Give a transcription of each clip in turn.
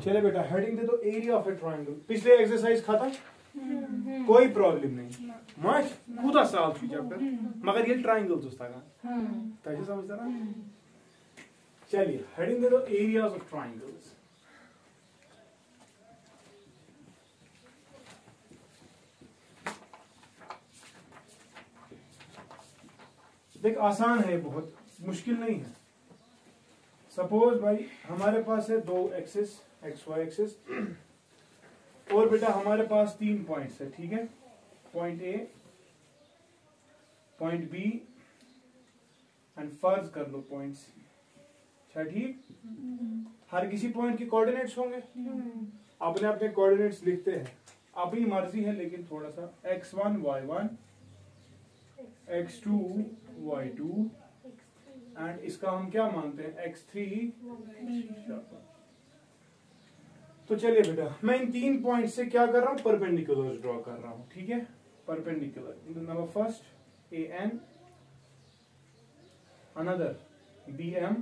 चले बेटा हेडिंग दे दो एरिया ऑफ ए ट्रायंगल। पिछले एक्सरसाइज खत्म, कोई प्रॉब्लम नहीं मच कूदा साल चैप्टर मगर ये ट्रायंगल्स तगान तक समझ तरह। चलिए हेडिंग दे दो एरियाज ऑफ ट्रायंगल्स। देख आसान है, बहुत मुश्किल नहीं है। सपोज भाई हमारे पास है दो एक्सिस एक्स वाई एक्सिस और बेटा हमारे पास 3 पॉइंट्स है, ठीक है। Point A, point B and फर्ज कर लो पॉइंट सी। अच्छा ठीक, हर किसी पॉइंट के कोऑर्डिनेट्स होंगे। अपने अपने कोऑर्डिनेट्स लिखते हैं, अपनी मर्जी है, लेकिन थोड़ा सा x1 y1 x2 y2 and इसका हम क्या मानते हैं x3। तो चलिए बेटा मैं इन 3 पॉइंट से क्या कर रहा हूं, परपेंडिकुलर ड्रॉ कर रहा हूं, ठीक है। Perpendicular number first AN, another BM,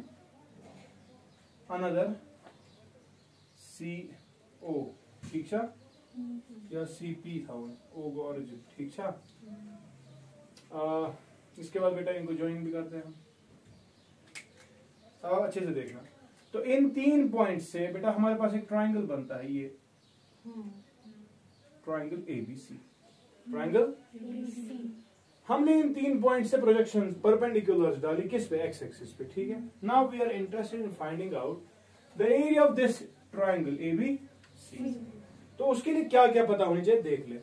another CO, ठीक है, या CP था O ऑरिजिन, ठीक है। इसके बाद बेटा इनको ज्वाइन भी करते हैं। अब अच्छे से देखना, तो इन 3 पॉइंट से बेटा हमारे पास एक ट्रायंगल बनता है, ये ट्रायंगल ABC। ट्रायंगल हमने इन 3 पॉइंट से प्रोजेक्शन परपेंडिकुलर्स डाली किस पे, एक्स एक्सिस पे, ठीक है। Now we are interested in finding out the area of this triangle ABC। तो उसके लिए क्या क्या पता होनी चाहिए, देख ले।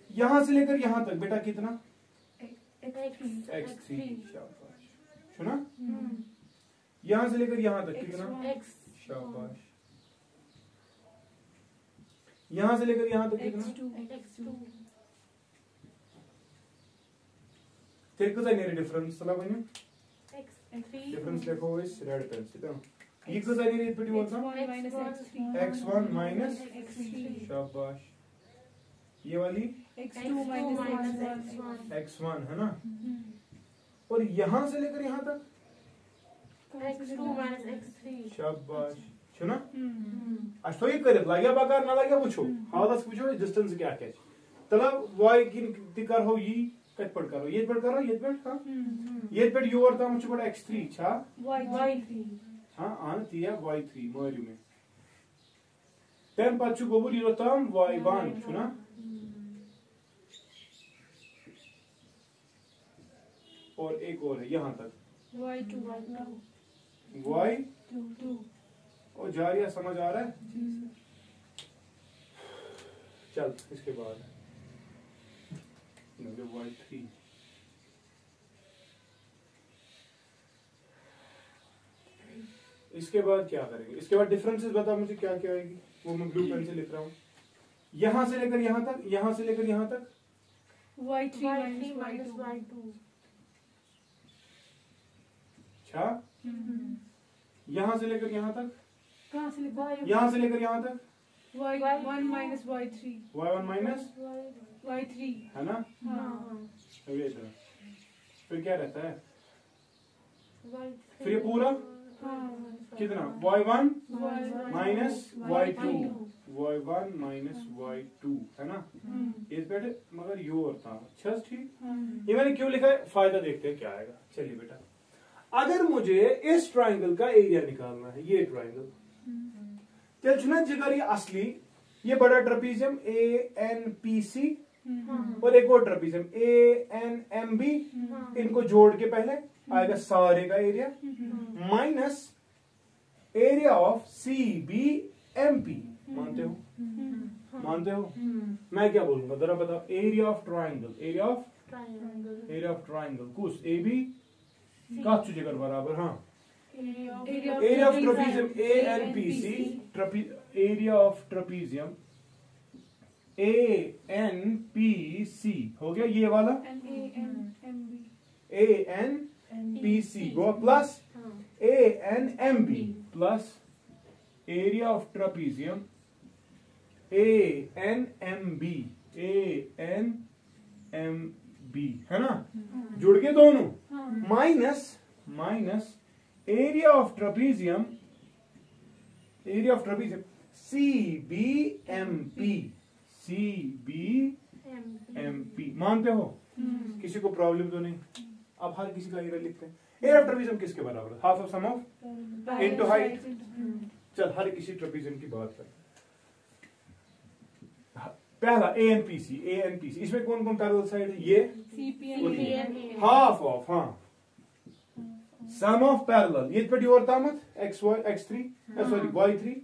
यहां से लेकर यहां तक बेटा कितना, x3, शाबाश, सुना। यहां से लेकर यहां तक कितना, शाबाश। यहां से लेकर यहां तक कितना, तेरे को नहीं डिफरेंस चला बने डिफरेंस लिखो इस रेड पेन से। तो ये को नहीं रिपीट होता x1 माइनस शाबाश, ये वाली x2 माइनस x1 है ना। और यहां से लेकर यहां तक x2 माइनस x3 शाबाश, सुना। अस्तो ये करे लगे बकार ना लगे वुचो हालस वुचो डिस्टेंस क्या क्या तला y की कर हो ये कट पड़ करो, ये पड़ करो, ये पड़, हां ये पड़ योर तम छु पड़ x3 छा y3 हां आन तिया y3 मोरी में तम पछु गोबुल यो तम y1 सुना। और एक और है यहां तक y2 y2 और जारिया समझ आ रहा है। चल इसके बाद y3 इसके बाद क्या करेंगे, इसके बाद डिफरेंसेस बता मुझे क्या क्या आएगी, वो मैं ब्लू पेन से लिख रहा हूं। यहां से लेकर यहां तक, यहां से लेकर यहां तक y3 माइनस y2 अच्छा। यहां से लेकर यहां तक, कहां से लिखा, यहां से लेकर यहां तक y1 minus y3 y1 minus y3 है ना। हां ये इधर फिर क्या रहता है, फिर ये पूरा कितना y1 minus y2 y1 minus y2 है ना। इस बेटे मगर यू और था अच्छा ठीक। ये मैंने क्यों लिखा है, फायदा देखते हैं क्या आएगा। चलिए बेटा अगर मुझे इस ट्रायंगल का एरिया निकालना है, ये ट्रायंगल चल चुना जिगर ये असली, ये बड़ा ट्रेपीजियम ANPC और एक और ट्रेपीजियम ANMB, इनको जोड़ के पहले आएगा सारे का area minus area of CBMP। मानते हो, मानते हो। मैं क्या बोलूंगा जरा बताओ, area of triangle, area of triangle कुछ AB का जिगर बराबर, हाँ area of trapezium ANPC, area of trapezium ANPC हो गया ये वाला ANPC go plus ANMB plus area of trapezium ANMB है ना, जुड़ के दोनों minus area of trapezium area of trapezium CBMP, CBMP मानते हो? किसी को प्रॉब्लम तो नहीं? अब हर किसी का एरिया लिखते हैं। एरिया ऑफ ट्रेपेजियम किसके बराबर है? Half of sum of into height. चल हर किसी ट्रेपेजियम की बात करते हैं। पहला ANPC, इसमें कौन कौन पैरेलल साइड है? ये हाफ ऑफ, हाँ, सम ऑफ पैरेलल ये पे और तामत x3 सॉरी y3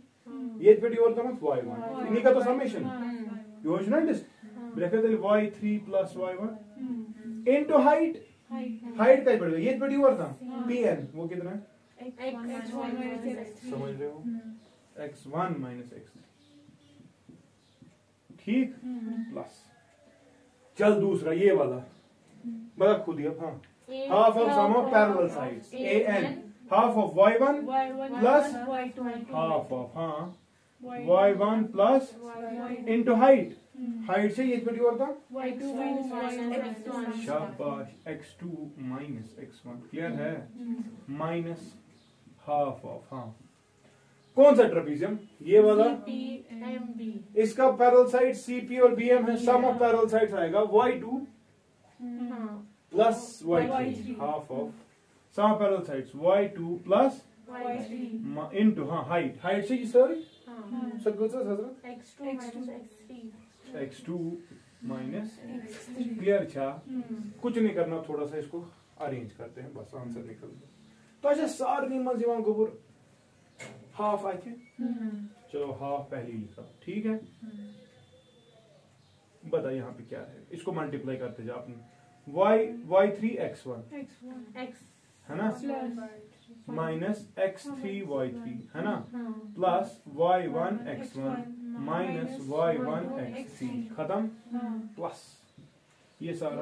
ये पे और तामत y1 इन्हीं का तो समेशन योजना डिस्ट ब्रैकेट में y3 plus y1 into height का बढ़ेगा ये पे और था pn वो कितना है? समझ रहे हो? x1 माइनस x3 ठीक प्लस। चल दूसरा ये वाला बता खुद ही अब। हाँ, half of sum of parallel sides AN, half of y1 plus half of y1 plus into height से ये कितनी और था? शाबाश x2 minus x1 क्लियर है? माइनस हाफ ऑफ कौन सा ट्रेपेजियम? ये वाला इसका पैरेलल साइड CP और BM है। सम ऑफ पैरेलल साइड्स आएगा y2 plus y3 half of sum of parallel sides y2 plus into height से सॉरी x2 माइनस क्लियर छा कुछ नहीं करना, थोड़ा सा इसको अरेंज करते हैं बस आंसर निकल गया। तो अच्छा सारनी मज यहां गोबर हाफ आए थे। चलो हाफ पहले ही लिखा ठीक है। बता यहाँ पे क्या है, इसको मल्टीप्लाई करते जा अपने y3 x1 है ना माइनस x3 y3 है ना plus y1 x1 minus y1 x3 खत्म प्लस ये सारा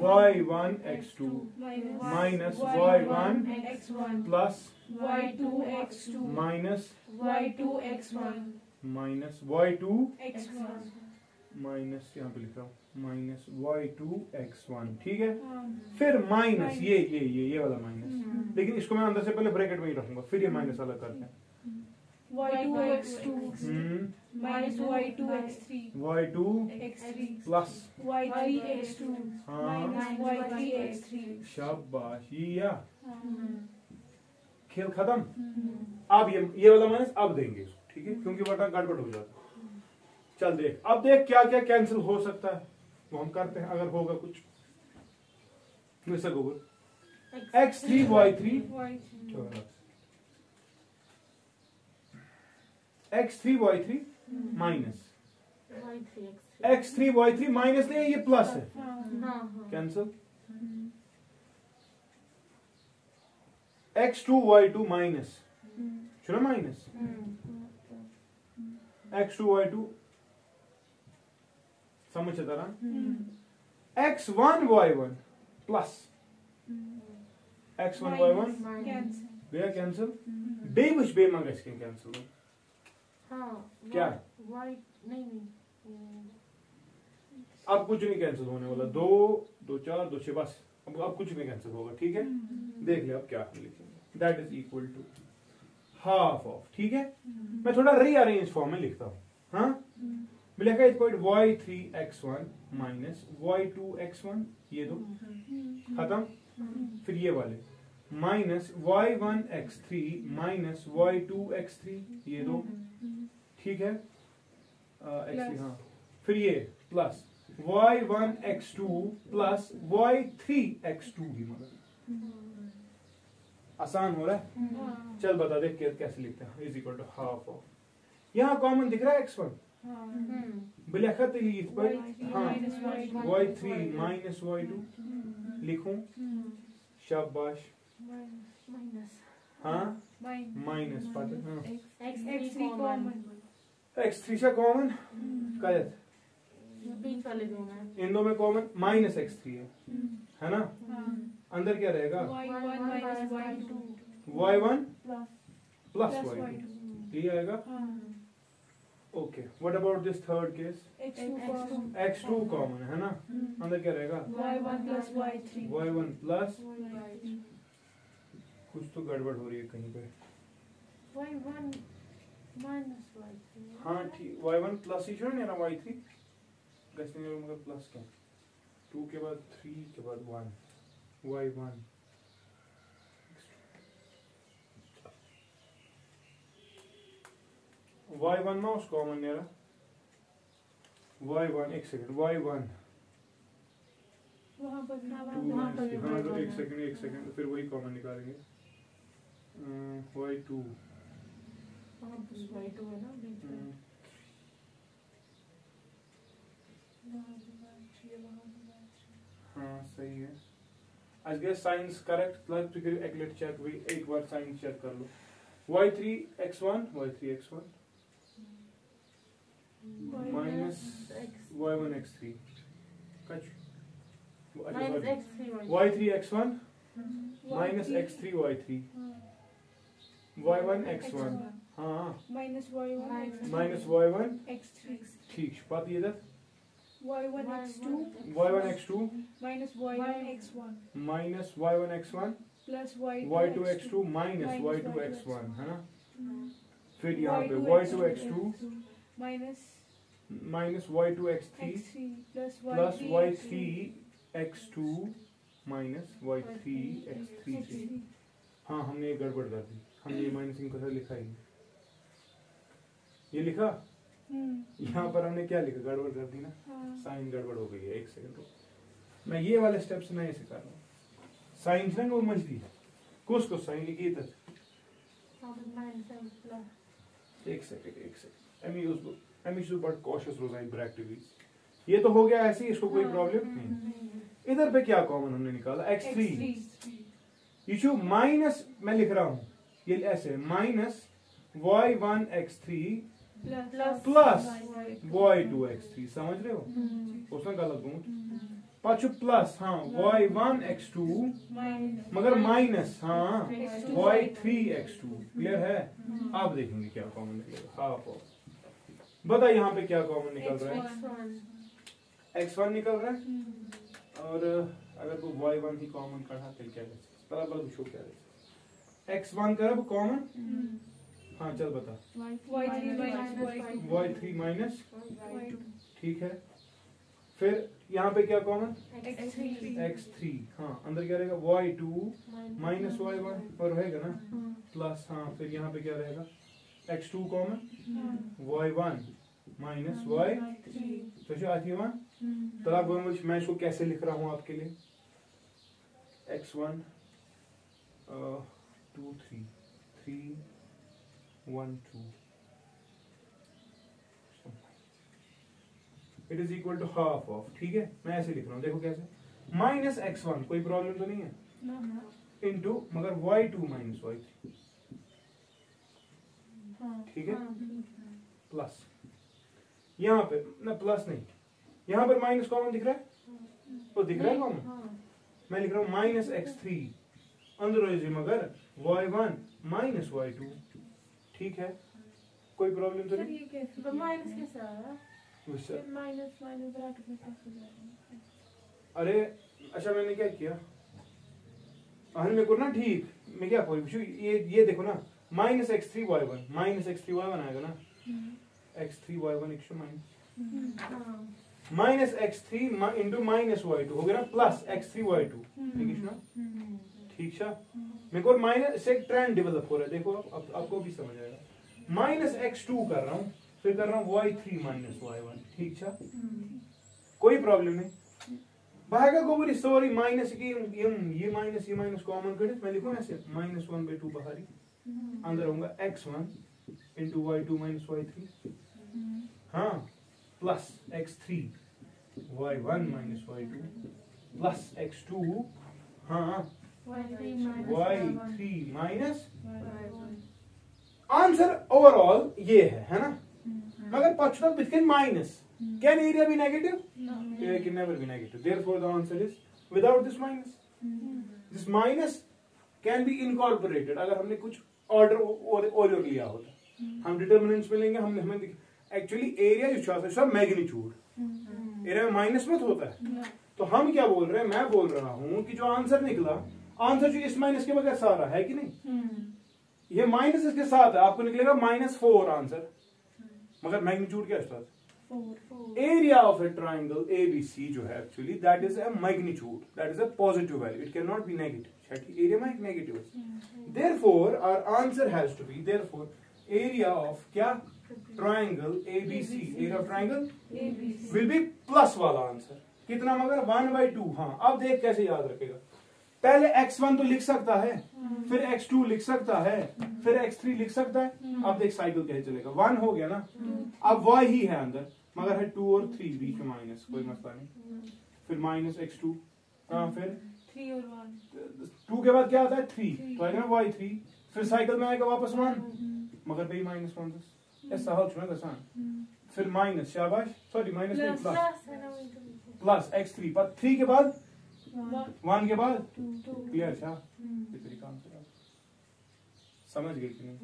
y1 x2 minus y1 plus y2 x2 minus y2 x1 minus y2 x1 minus यहाँ पे लिख रहा हूँ माइनस y2 x1 ठीक है। फिर माइनस ये वाला माइनस, लेकिन इसको मैं अंदर से पहले ब्रैकेट में ही रखूंगा, फिर ये माइनस अलग करते हैं। y2 x2 minus y2 x3 y2 x3 plus y3 x2 minus y3 x3 शाबाश या खेल खत्म। अब ये वाला माइनस अब देंगे इसको ठीक है, क्योंकि वरना गड़बड़ हो जाता। चल देख अब देख क्या क्या कैंसिल हो सकता है वो हम करते हैं अगर होगा कुछ वैसा गोबर x3 y3 x3 y3 minus x3 y3 minus नहीं ये प्लस है कैंसिल x2 y2 माइनस चलो माइनस x2 y2 समझ तरह x1 y1 plus x1 y1 गया कैंसिल बे कुछ बे मांगा इसके कैंसिल क्या नहीं अब कुछ नहीं कैंसिल होने वाला 2 2 4 2 6 बस अब कुछ नहीं कैंसिल होगा ठीक है। देख ले अब क्या लिखेंगे that is equal to half of ठीक है। मैं थोड़ा रीअरेंज फॉर्म में लिखता हूँ हाँ मिलेगा y3 x1 minus y2 x1 ये दो खत्म फिर ये वाले minus y1 x3 minus y2 x3 ये दो ठीक है x3 हाँ फिर ये plus y1 x2 plus y3 x2 भी मगर आसान हो रहा है। चल बता दे कैसे लिखते हैं is equal to half of यहाँ कॉमन दिख रहा है x1 बिलखत पर हाँ y3 माइनस y2 लिखूं शाबाश हाँ माइनस x3 से कॉमन कयत इन दो में कॉमन माइनस x3 है ना अंदर क्या रहेगा y1 प्लस y2 ये आएगा okay what about this third case x2 common है ना अंदर क्या रहेगा y1 प्लस कुछ तो गड़बड़ हो रही है कहीं पे हाँ ठीक y1 प्लस ही ना y3 गैस नहीं मगर प्लस क्या 2 के बाद 3 के बाद 1 y1 y1 ना उस कॉमन नेरा y1 एक सेकंड y1 वहाँ पर हाँ एक सेकंड फिर वही कॉमन निकालेंगे y2 y2 है ना बीच में हाँ सही है आज गए साइंस करेक्ट लाइक तो फिर एक लेट चेक भी एक बार साइंस चेक कर लो y3x1 माइनस y1x3 कच y3x1 माइनस x3y3 y1x1 हाँ माइनस y1x3 ठीक बात ये दर y1x2 minus y1x1 plus y2x2 minus y2x1 है ना फिर यहाँ पे y2x2 minus y2x3 plus y3x2 minus y3x3 हाँ हमने ये गड़बड़ कर दी हमने ये माइनस इनको साथ लिखा ही ये लिखा यहाँ पर हमने क्या लिखा गड़बड़ कर दी ना साइन गड़बड़ हो गई है एक सेकंड मैं ये वाले स्टेप्स मैं ऐसे कर रहा हूँ साइन से ना वो मछली कुछ को साइन लिखी तक एक सेकंड एमी शुड बट कॉशियस रोजाइन ब्रैक्टिविटीज ये तो हो गया ऐसे इसको कोई प्रॉब्लम नहीं इधर पे क्या कॉमन हमने निकाला x3 ये माइनस मैं लिख रहा हूँ ये ऐसे माइनस y1x3 प्लस y2x3 समझ रहे हो उसमें गलत गुण पाचु प्लस हाँ y1x2 मगर माइनस हाँ y3x2 क्लियर है आप देखेंगे क्या कॉमन निकलेगा हाफ ऑफ बता यहाँ पे क्या कॉमन निकल रहा है x1 निकल रहा है और अगर वो y1 ही कॉमन कढ़ा तो क्या बराबर पूछो क्या x1 कर कॉमन हाँ चल बता y3 माइनस ठीक है फिर यहाँ पे क्या कॉमन x3 हाँ अंदर क्या रहेगा y2 माइनस y1 और रहेगा ना प्लस हाँ फिर यहाँ पे क्या रहेगा x2 common y1 minus y3 तो आती है तो आप मैं इसको कैसे लिख रहा हूँ आपके लिए x1 2 3 3 1 2 it is equal to half of ठीक है मैं ऐसे लिख रहा हूँ देखो कैसे माइनस x1 कोई प्रॉब्लम तो नहीं है इनटू मगर y2 माइनस y3 ठीक है प्लस यहाँ पे ना प्लस नहीं यहाँ पर माइनस कॉमन दिख रहा है तो दिख रहा है कॉमन मैं लिख रहा हूँ माइनस x3 अंदर मगर y1 माइनस y2 ठीक है कोई प्रॉब्लम तो नहीं माइनस कैसे आया माइनस ब्रैकेट में कैसे जाएगा अरे अच्छा मैंने क्या किया मेरे को ना ठीक मैं क्या पूछूं ये देखो ना minus x3 y1 minus x3 y1 आएगा ना x3 y1 minus x3 into minus y2 हो गया ना प्लस x3 y2 ठीक है ना ठीक है मेरे को माइनस से ट्रेंड डेवलप हो रहा है देखो आपको भी समझ आएगा माइनस x2 कर रहा हूँ फिर कर रहा हूँ y3 माइनस y1 ठीक है कोई प्रॉब्लम नहीं भागा गोबर स्टोरी माइनस की ये माइनस कॉमन कर मैं लिखूँ ऐसे -1/2 बाहरी अंदर होगा x1 into y2 minus y3 हाँ plus x3 y1 minus y2 plus x2 हाँ y3 माइनस आंसर ओवरऑल ये है ना मगर पछता between minus can area be negative it can never be negative therefore the answer is without this minus can be incorporated अगर हमने कुछ order और लिया होता हम डिटरमिनेंट्स में लेंगे हमें एक्चुअली एरिया जो चाहता है मैग्नीट्यूड एरिया में माइनस मत होता है तो हम क्या बोल रहे हैं मैं बोल रहा हूं कि जो आंसर निकला आंसर जो इस माइनस के बगैर सारा है कि नहीं ये माइनस इसके साथ है, आपको निकलेगा -4 आंसर। मगर मैग्नीट्यूड क्या है? Area of a triangle ABC जो है actually that is a magnitude, that is a positive value, it can not be negative. Area में एक नेगेटिव है। Therefore our answer has to be, therefore area of क्या? Triangle ABC, area of triangle will be plus वाला answer. कितना? मगर 1/2। हाँ, अब देख कैसे याद रखेगा। पहले x1 तो लिख सकता है, फिर x2 लिख सकता है, फिर x3 लिख सकता है। अब देख साइकिल कैसे चलेगा। 1 हो गया ना, अब y ही है अंदर, मगर है 2 और 3 बीच में माइनस, कोई मसला नहीं। फिर -x2, हाँ फिर 3 और 1, 2 के बाद क्या आता है? 3, तो आएगा ना y3, फिर साइकिल में आएगा वापस 1, मगर भाई -1 ऐसा हल छुना गसान, फिर माइनस, शाबाश, सॉरी माइनस नहीं, प्लस x3 पर 3 के बाद 1 के बाद 2, क्लियर छा? ये तरीका आंसर समझ गए कि नहीं?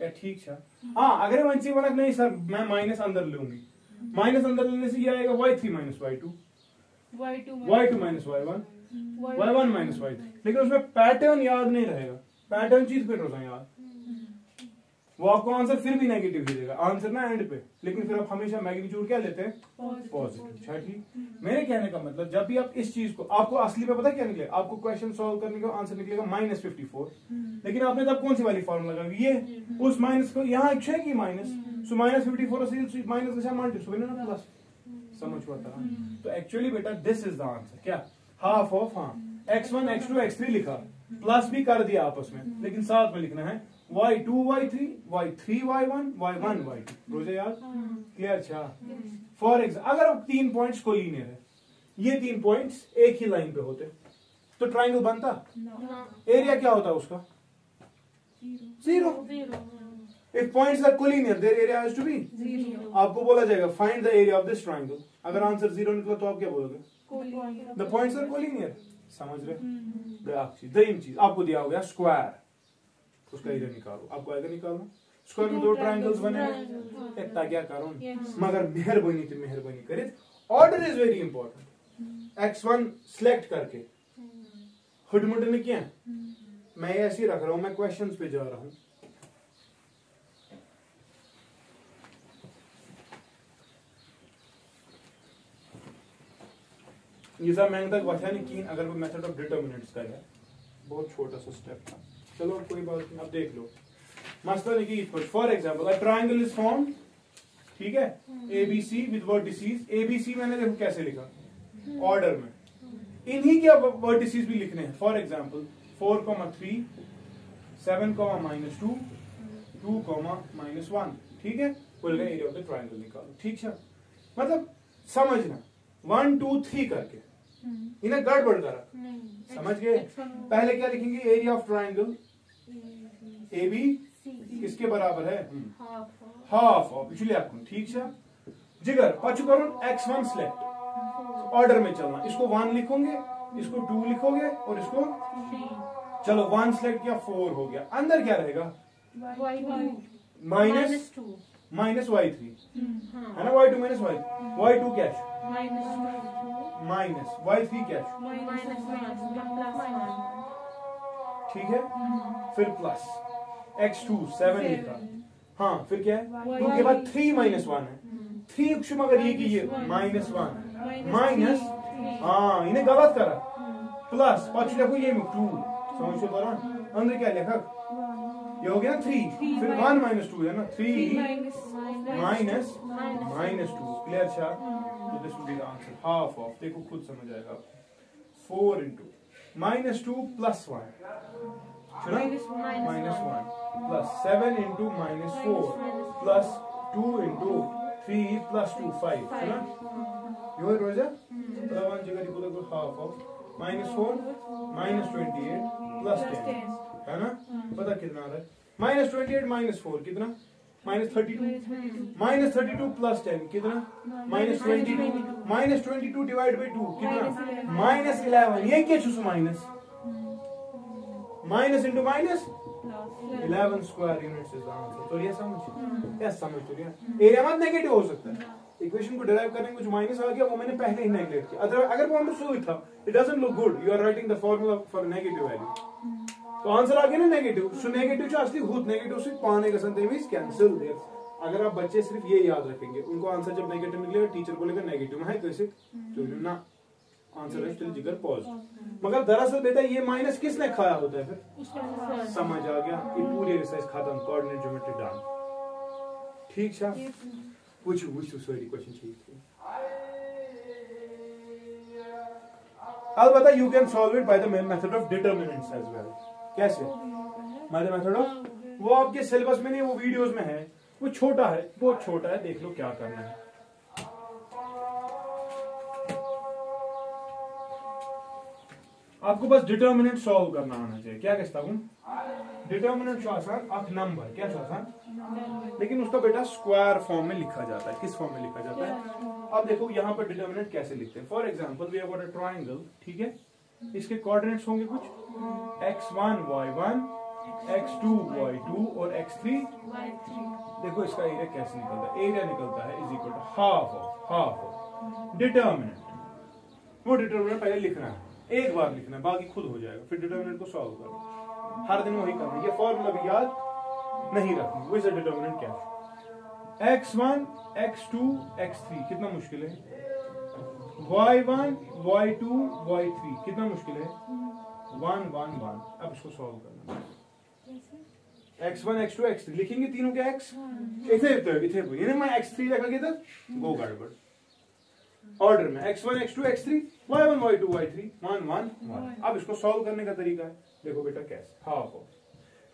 या ठीक छा? हाँ, अगर वंची बनक नहीं सर मैं माइनस अंदर लूंगी, माइनस अंदर लेने से ये आएगा y3 - y2, y2 - y1, y1 - y3, लेकिन उसमें पैटर्न याद नहीं रहेगा। पैटर्न चीज पे रोजा याद, वो आपको आंसर फिर भी नेगेटिव ही देगा, आंसर ना एंड पे, लेकिन फिर आप हमेशा मैग्नीट्यूड क्या लेते हैं? पॉजिटिव। अच्छा ठीक। मेरे कहने का मतलब जब भी आप इस चीज को, आपको असली पे पता क्या निकलेगा? आपको क्वेश्चन सॉल्व करने का आंसर निकलेगा -54, लेकिन आपने तब कौन सी वाली फॉर्मूला लगाई? ये उस माइनस को यहाँ है कि माइनस, सो -54 से माइनस का मल्टी सो ना प्लस, समझ हुआ था? तो एक्चुअली बेटा दिस इज द आंसर। क्या? हाफ ऑफ, हाँ x1 x2 x3 लिखा, प्लस भी कर दिया आपस में, लेकिन साथ में लिखना है y2 y3 y3 y1 y1 y2। रोजे याद? क्लियर? अच्छा, फॉर एग्जाम्पल अगर अब 3 पॉइंट्स को लीनियर है, ये 3 पॉइंट्स एक ही लाइन पे होते तो ट्राइंगल बनता? एरिया क्या होता उसका? 0। If points are collinear their area has to be 0। आपको बोला जाएगा find the area of this triangle, अगर आंसर 0 निकला तो आप क्या बोलोगे? The points are collinear. समझ रहे? दहीम चीज आपको दिया हो गया स्क्वायर, उसका एरिया निकालो, आपको आएगा निकालना। स्क्वायर में 2 ट्रायंगल्स बने हैं, एक क्या करो, मगर मेहरबानी करे, order is very important. x1 select करके हुडमुड ने किया, मैं ऐसे ही रख रहा हूं, मैं क्वेश्चंस पे जा रहा हूं। ये सब मैंने तक बचा नहीं की, अगर वो मेथड ऑफ डिटर्मिनेंट्स का है, बहुत छोटा सा स्टेप था। चलो कोई बात नहीं, अब देख लो मसला लिखिए। For example a triangle is formed, ठीक है, ABC विद वर्टिसेस। ABC मैंने देखो कैसे लिखा, ऑर्डर में, इन्हीं के वर्टिसेस भी लिखने हैं। फॉर एग्जांपल 4,3 7,-2 2,-1, ठीक है, बोल गए एरिया ऑफ द ट्रायंगल निकालो। ठीक है, मतलब समझना 1 2 3 करके इन्हें गड़बड़ करा, समझ गए? पहले क्या लिखेंगे? एरिया ऑफ ट्रायंगल AB किसके बराबर है? हाफ ऑफ पिछले आपको, ठीक है जिगर पचु करो x1 सिलेक्ट, ऑर्डर में चलना, इसको 1 लिखोगे, इसको 2 लिखोगे और इसको 3। चलो 1 सिलेक्ट किया, 4 हो गया, अंदर क्या रहेगा? माइनस y3 है ना, y2 माइनस y2 क्या है? माइनस y3 क्या है? ठीक है, फिर प्लस x2 7 लिखा, हाँ फिर क्या है? 2 के बाद 3 - 1 है, 3 मगर ये कीजिए -1 माइनस, हाँ इन्हें गलत करा, प्लस पांच देखो ये 2, समझ तो रहा, अंदर क्या लिखा? ये हो गया 3, फिर 1 - 2 है ना, 3 माइनस 2, क्लियर छा? तो this will be the answer, half of, देखो खुद समझ आएगा आपको, 4 × -2 + 1 -1 प्लस 7 × -4 प्लस 2 × 3 + 2 5 है ना, ये रोजा मतलब 1 जगह लिखो तो हाफ ऑफ -4 -28 + 10 है ना, पता कितना आ रहा है? -28 - 4 कितना? -32 -32 + 10 कितना? -22 -22 डिवाइड बाय 2 कितना? -11, ये क्या छुस minus × -11 square units is the answer. तो ये समझ, यस समझ तो गया, एरिया मत नेगेटिव हो सकता है, इक्वेशन को डिराइव करने में कुछ माइनस आ गया, वो मैंने पहले ही नेगलेक्ट किया, अगर वो अंडरस्टूड था, it doesn't look good, you are writing the formula for negative value. तो आंसर आ गया ना नेगेटिव। सो नेगेटिव असली हुत नेगेटिव से पाने गसन तमिस कैंसिल। अगर आप बच्चे सिर्फ ये याद रखेंगे, उनको आंसर जब नेगेटिव निकलेगा टीचर बोलेगा नेगेटिव में है कैसे तो ना आंसर है स्टिल जिगर पॉजिटिव। मगर दरअसल बेटा ये माइनस किसने खाया होता है फिर? समझ आ गया। ये पूरी एक्सरसाइज खत्म, कोऑर्डिनेट ज्योमेट्री डन। ठीक है, पूछो सॉरी क्वेश्चन ठीक है। अलबत्ता you can solve it by the method of determinants as well. कैसे? बाय द मेथड ऑफ, वो आपके सिलेबस में नहीं, वो वीडियोस में है, वो छोटा है, बहुत छोटा है, देख लो क्या करना है। आपको बस डिटरमिनेंट सॉल्व करना आना चाहिए। क्या कहता हूं? डिटरमिनेंट जो आसान अख नंबर क्या आसान, लेकिन उसका बेटा स्क्वायर फॉर्म में लिखा जाता है। किस फॉर्म में लिखा जाता है? अब देखो यहाँ पर डिटरमिनेंट कैसे लिखते हैं। For example we have got a triangle, ठीक है, इसके कोऑर्डिनेट्स होंगे कुछ x1 y1 x2 y2 और x3 y3। देखो इसका एरिया कैसे निकलता है? एरिया निकलता है is equal to half of determinant. वो डिटरमिनेंट पहले लिखना है, एक बार लिखना है, बाकी खुद हो जाएगा। फिर डिटरमिनेंट को सॉल्व करना, हर दिन वही करना। ये फॉर्मूला भी याद नहीं रखना। वो इज डिटरमिनेंट क्या है? x1 x2 x3 कितना मुश्किल है? y1 y2 y3 कितना मुश्किल है? 1 1 1। अब इसको सॉल्व करना। x1 x2 x3 लिखेंगे तीनों के x इथे यानी मैं x3 लिखा था गो गड़बड़ ऑर्डर में x1 x2 x3 y1 y2 y3 1 1 1। अब इसको सॉल्व करने का तरीका है, देखो बेटा कैसे। हाफ ऑफ,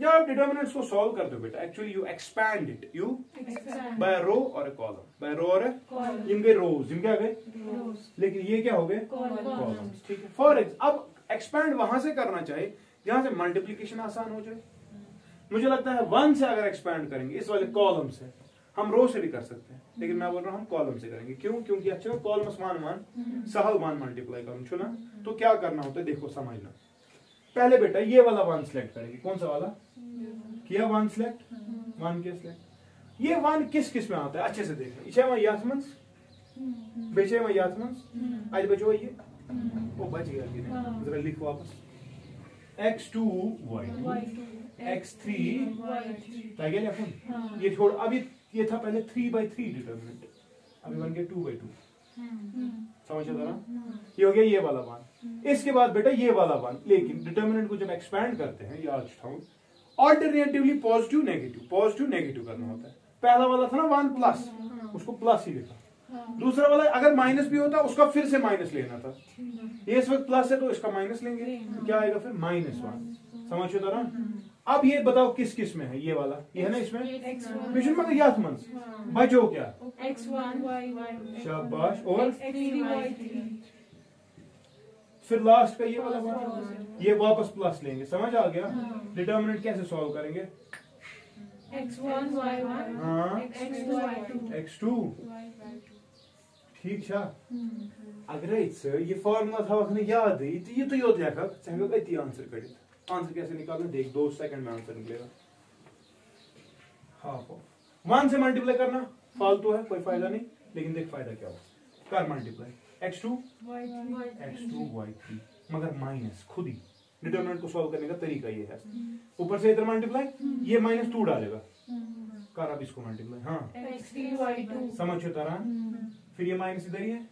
जब आप डिटरमिनेंट्स को सॉल्व करते हो बेटा, actually you expand it, you by row और अ कॉलम, बाय रो और इनके रोज, इनके आ गए, लेकिन ये क्या हो गए? कॉलम्स। ठीक है, फॉर अब एक्सपैंड वहां से करना चाहिए जहां से मल्टीप्लीकेशन आसान हो जाए। मुझे लगता है 1 से अगर एक्सपैंड करेंगे इस वाले कॉलम से, हम रो से भी कर सकते हैं, लेकिन मैं बोल रहा हूं हम कॉलम से करेंगे। क्यों? क्योंकि अच्छा कॉलम्स 1 1 सहल 1 मल्टीप्लाई करूं छो ना। तो क्या करना होता है देखो समझना। पहले बेटा ये वाला 1 सिलेक्ट करेंगे। कौन सा वाला किया? 1 सिलेक्ट, 1 के सिलेक्ट। ये 1 किस किस में आता है अच्छे से देखना। इच्छा में यात्मंस बेचे में यात्मंस आज बचो ये वो बच गया कि नहीं? जरा लिख वापस। x2 y2 x3 y3। ये छोड़, अभी ये था पहले 3/3 डिटरमिनेंट, अभी बन गया 2/2। समझ आता ना? ये हो गया ये वाला 1। इसके बाद बेटा ये वाला 1, लेकिन डिटरमिनेंट को जब एक्सपैंड करते हैं याद रखो ऑल्टरनेटिवली पॉजिटिव नेगेटिव करना होता है। पहला वाला था ना 1 प्लस, उसको प्लस ही लिखा। दूसरा वाला अगर माइनस भी होता उसका फिर से माइनस लेना था। ये इस वक्त प्लस है तो इसका माइनस लेंगे, क्या आएगा फिर? -1। समझ आता ना? अब ये बताओ किस किस में है? ये वाला ये है ना, इसमें मिशन मतलब यात्मंस बचो क्या? x1 y1 शाबाश। और x3 y3। फिर लास्ट का ये वाला ये वापस प्लस लेंगे। समझ आ गया? डिटरमिनेंट कैसे सॉल्व करेंगे? x1 y1 x2 y2 x2 ठीक है। अगर ये फॉर्मूला था वखने याद ये तो योद लेखा चाहे अति आंसर करित। आंसर कैसे निकालना देख, 2 सेकंड में आंसर निकलेगा। हाफ ऑफ 1 से मल्टीप्लाई करना फालतू है, कोई फायदा नहीं, लेकिन देख फायदा क्या हो। कर मल्टीप्लाई x2 y3 मगर माइनस खुद ही। डिटरमिनेंट को सॉल्व करने का तरीका ये है, ऊपर से इधर मल्टीप्लाई, ये -2 डालेगा, कर अब इसको मल्टीप्लाई। हाँ x3 y2 समझ होता रहा। फिर ये माइनस इधर ही है,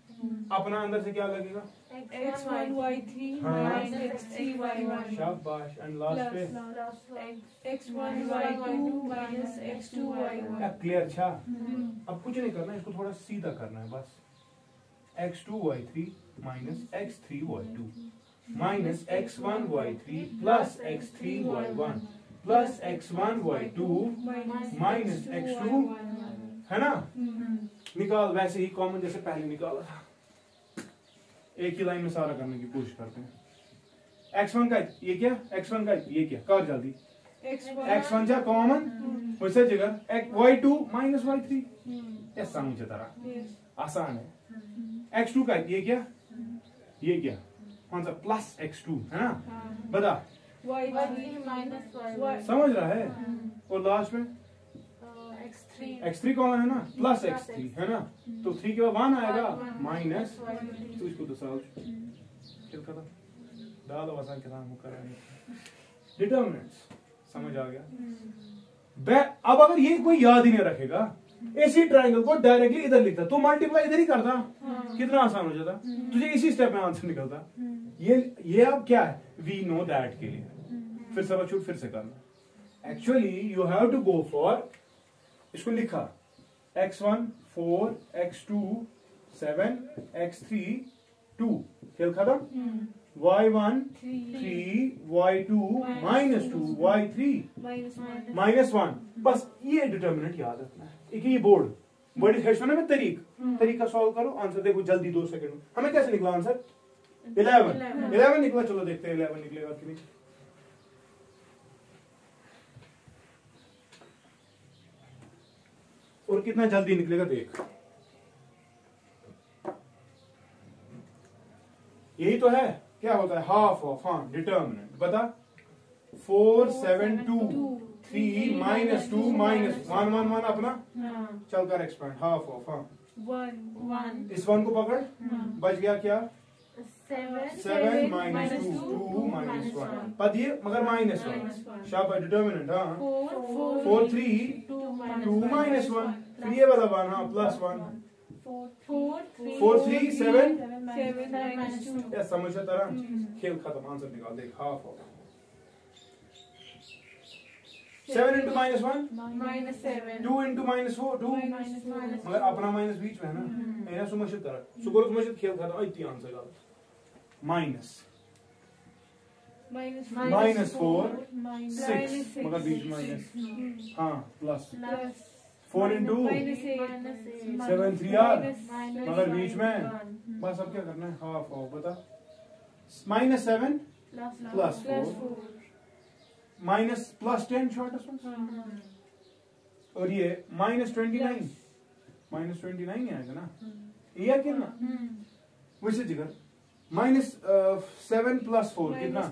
अपना अंदर से क्या लगेगा? x1 y3 x3 y1 शाबाश। एंड लास्ट पे x1 y2 x2 y1। अब क्लियर? अच्छा अब कुछ नहीं करना, इसको थोड़ा सीधा करना है बस। x2 y3 x3 y2 x1 y3 x3 y1 x1 y2 x2 है ना? निकाल वैसे ही कॉमन जैसे पहले निकाला था, एक ही लाइन में सारा करने की कोशिश करते हैं। x1 का ये क्या, x1 का ये क्या, कर जल्दी। x1 जा कॉमन वैसे जगह y2 y3 ऐसा समझ तारा आसान है। x2 का ये क्या, ये क्या कौन सा प्लस x2 है ना? बता समझ रहा है? और लास्ट में x3 कॉमन है ना, प्लस x3 है ना, तो 3 के बाद 1 आएगा माइनस, तो इसको तो सॉल्व डालो आसान के नाम कराने। डिटर्मिनेंट्स। समझ आ गया? अब अगर ये कोई याद ही नहीं रखेगा, इसी ट्रायंगल को डायरेक्टली इधर लिखता, तो मल्टीप्लाई इधर ही करता, कितना आसान हो जाता, तुझे इसी स्टेप में आंसर निकलता। ये अब क्या है, वी नो दैट के लिए फिर सबस्टिट्यूट फिर से करना। Actually you have to go for, इसको लिखा x1 4, x2 7, x3 2, खेल खत्म। y1 3, y2 -2, y3 -1। बस ये डिटर्मिनेंट याद रखना है। एक ये बोर्ड बड़ी सेक्शन में तरीका सॉल्व करो, आंसर देखो जल्दी 2 सेकंड में। हमें कैसे निकला आंसर? 11 निकला। चलो देखते हैं 11 निकलेगा कि नहीं। और कितना जल्दी निकलेगा देख। यही तो है, क्या होता है, हाफ ऑफ, हाँ डिटर्मिनेंट बता। 4 7 2 3 -2 -1 1 1 अपना चल कर एक्सपेंड, हाफ ऑफ, हाँ 1 इस 1 को पकड़, बच गया क्या 7 7 -2 2 -1 पद ये मगर -1 शाबाश डिटर्मिनेंट, हाँ 4 3 2 -1 फिर ये वाला 1, हाँ +1 4 3 7 या समझ तरह खेल खत्म, आंसर निकाल देख, हाफ ऑफ 7 into -1 -7 2 into -4 2 मगर अपना माइनस बीच में है ना, मेरा समझ तरह सुगर समझ खेल खत्म, इतनी आंसर डाल -4 6 मगर बीच माइनस, हाँ प्लस 4 into 7 3 r मगर बीच में, बस अब क्या करना है, हाफ ऑफ बता, -7 +4 माइनस +10 शॉर्टेस्ट वन, और ये -29 ही आएगा ना, ये कितना वैसे जिगर, -7 +4 कितना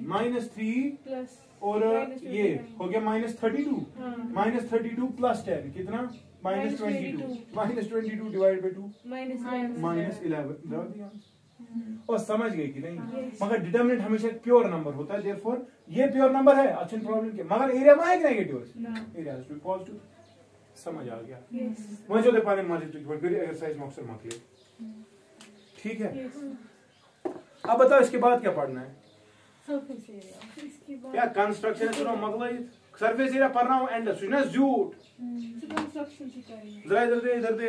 -3 और ये हो गया -32 -32 +10 कितना -22 डिवाइड बाई 2 -11 और समझ गए कि नहीं। मगर डिटरमिनेंट हमेशा प्योर नंबर होता है, देयरफॉर ये प्योर नंबर है अच्छे प्रॉब्लम के, मगर एरिया में है कि negative, area has to be positive. समझ आ गया? मुझे तो पाने मारे तो फिर एक्सरसाइज में अक्सर मार्क ले, ठीक है। अब बताओ इसके बाद क्या पढ़ना है, क्या कंस्ट्रक्शन सुनो मगला सरफेस एरिया पढ़ना हो एंड सुना झूठ जरा इधर दे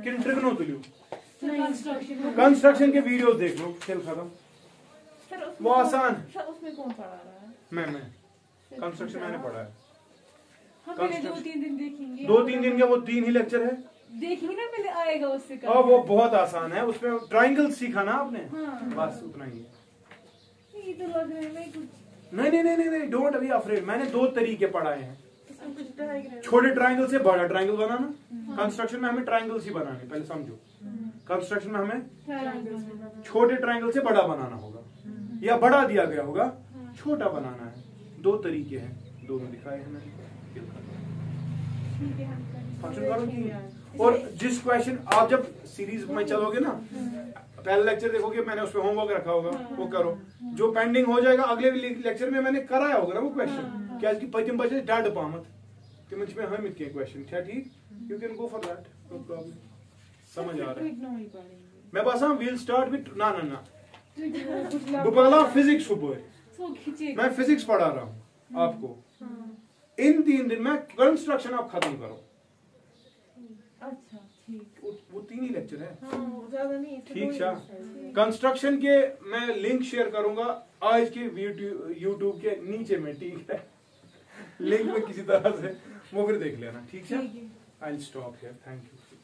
किन ट्रिगनो तुलियो कंस्ट्रक्शन के वीडियोस देख लो, खेल खत्म, वो आसान। उसमें कौन पढ़ा रहा है? मैं कंस्ट्रक्शन मैंने पढ़ा है, हम पहले 2-3 दिन देखेंगे, 2-3 दिन का वो 3 ही लेक्चर है, देखेंगे ना पहले आएगा उससे। अब वो बहुत आसान है, उसमें ट्रायंगल सीखा ना आपने, बस उतना ही है। ये तो लग रहा है कुछ नहीं डोंट बी अफ्रेड, मैंने 2 तरीके पढ़ाए हैं, छोटे ट्रायंगल से बड़ा ट्रायंगल बनाना, कंस्ट्रक्शन में हमें ट्रायंगल्स ही बनाने, पहले समझो, कंस्ट्रक्शन में हमें छोटे ट्रायंगल से बड़ा बनाना होगा, या बड़ा दिया गया होगा छोटा बनाना है, 2 तरीके हैं, दोनों दिखाए हैं मैंने। और जिस क्वेश्चन आप जब सीरीज में चलोगे ना, पहले लेक्चर देखोगे मैंने उसमें होमवर्क रखा होगा, वो करो, जो पेंडिंग हो जाएगा अगले लेक्चर में मैंने कराया होगा ना वो क्वेश्चन, क्या पतिम बचे डड पामत तिम हम के क्वेश्चन, क्या ठीक, you can go for that, no problem. समझ आ रहा है? मैं बस वील स्टार्ट विद ना दोपहर फिजिक्स सुबह मैं फिजिक्स पढ़ा रहा हूँ आपको, इन 3 दिन में कंस्ट्रक्शन आप खत्म करो। अच्छा ठीक, वो 3 ही लेक्चर है, ज्यादा नहीं, ठीक है। कंस्ट्रक्शन के मैं लिंक शेयर करूंगा आज के यूट्यूब के नीचे में, ठीक है, लिंक में किसी तरह से वो फिर देख लेना, ठीक है। I will stop here, thank you.